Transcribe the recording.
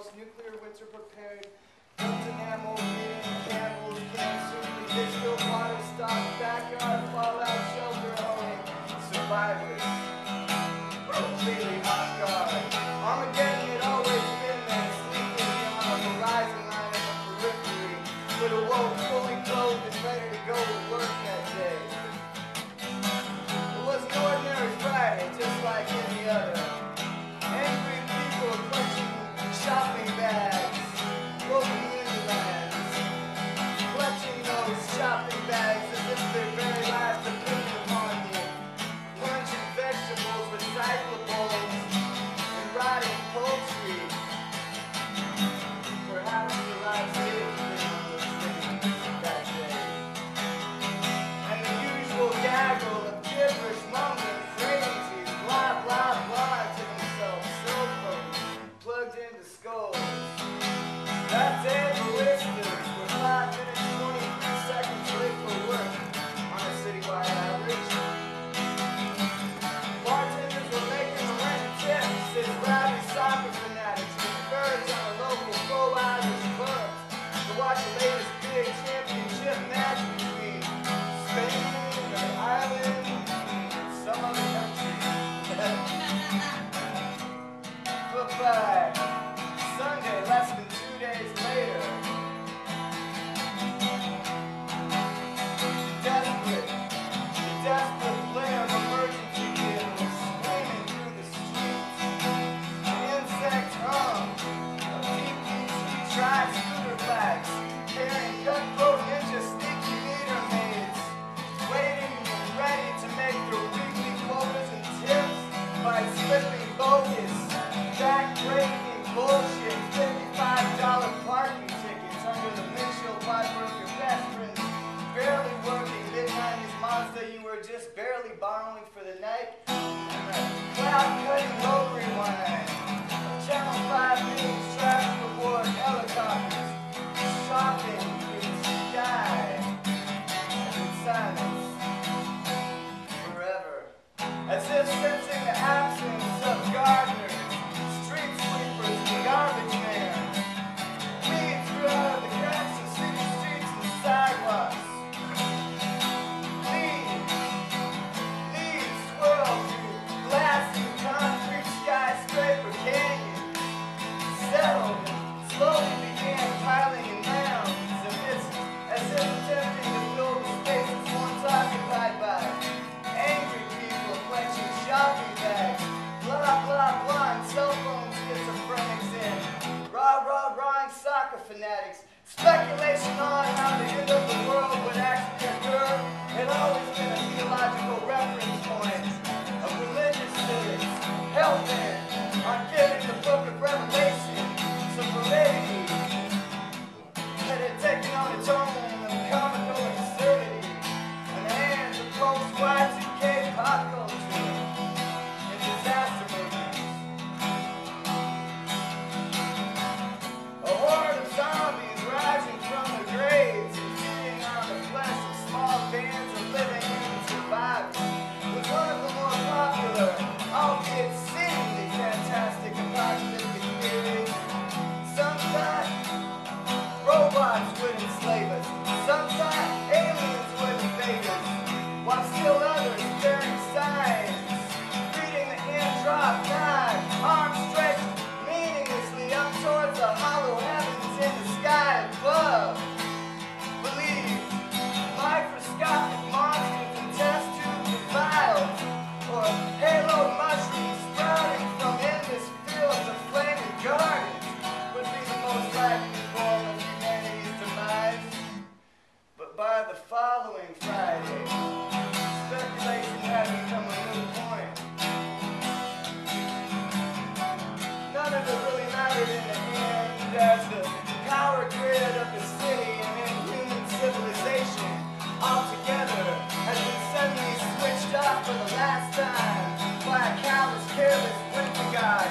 most nuclear winter prepared. Guns and ammo, beating, candles, canned soup, distilled water, stock, backyard, fallout, shelter, owning, survivors. Completely off guard. Armageddon had always been there, sleeping beyond the horizon line of the periphery, but awoke fully clothed and ready to go to work that day. It was an ordinary Friday, just like any other. Angry people clutching shopping bags, broken hinterlands, clutching those shopping bags as if their very lives depended upon you, crunching vegetables, recyclables, and rotting poultry. Perhaps your lives did depend on those things that day. And the usual gaggle of gibberish, mumbling, crazies, blah, blah, blah to themselves, cell phones plugged into skulls. That day, ballistas were 5 minutes, 23 seconds late for work on a citywide average. Bartenders were making a rent tips as rowdy soccer fanatics converged on a local full-Irish pub to watch the latest big championship match between Spain and Ireland and some other country. But by Sunday, less than 2 days later, the desperate glare of emergency vehicles screaming through the streets, the insect hum of DPG tri-scooter flags carrying cutthroat ninja sneaky meter maids, waiting and ready to make their weekly quotas and tips by slipping bogus, back-breaking bullshit $55 parking tickets under the windshield wiper of your best friend's barely working mid-90s Mazda you were just barely borrowing for the night, and the cloud-cutting road rewind of Channel 5 News traffic report helicopters shopping through the sky and in silence forever, as if sensing the absence of gardeners, street sweepers, and garbage men. Weeds grew out of the cracks of city streets and sidewalks. Leaves swirled through glassy concrete skyscraper canyons, settled and slowly began piling in mounds as if attempting to fill the spaces once occupied by angry people clutching shopping bags, blah, blah, blah, and cell phone schizophrenics and rah-rah-rahing soccer fanatics. Speculation on how the end of the world would actually occur had always been a theological reference point of religious cities, hell-bent on giving the book of Revelation some validity that had taken on its own of comical absurdity in the hands of post-Y2K pop culture and disaster movies. A horde of zombies rising from the graves and feeding on the flesh of small bands of living human survivors was one of the more popular, albeit seemingly fantastic apocalyptic theories. Sometimes robots would enslave us, sometimes aliens would invade us, while still others bearing signs, reading the hand-dropped knife, arms stretched meaninglessly up towards the hollow heavens in the sky above. Believe microscopic monsters in test tubes of vials, or halo mushrooms sprouting from endless fields of flaming gardens would be the most likely form of humanity's demise. But by the following Friday, speculation had become a moot point. None of it really mattered in the end, as the power grid of the city and then human civilization altogether has been suddenly switched off for the last time by a callous, careless winter god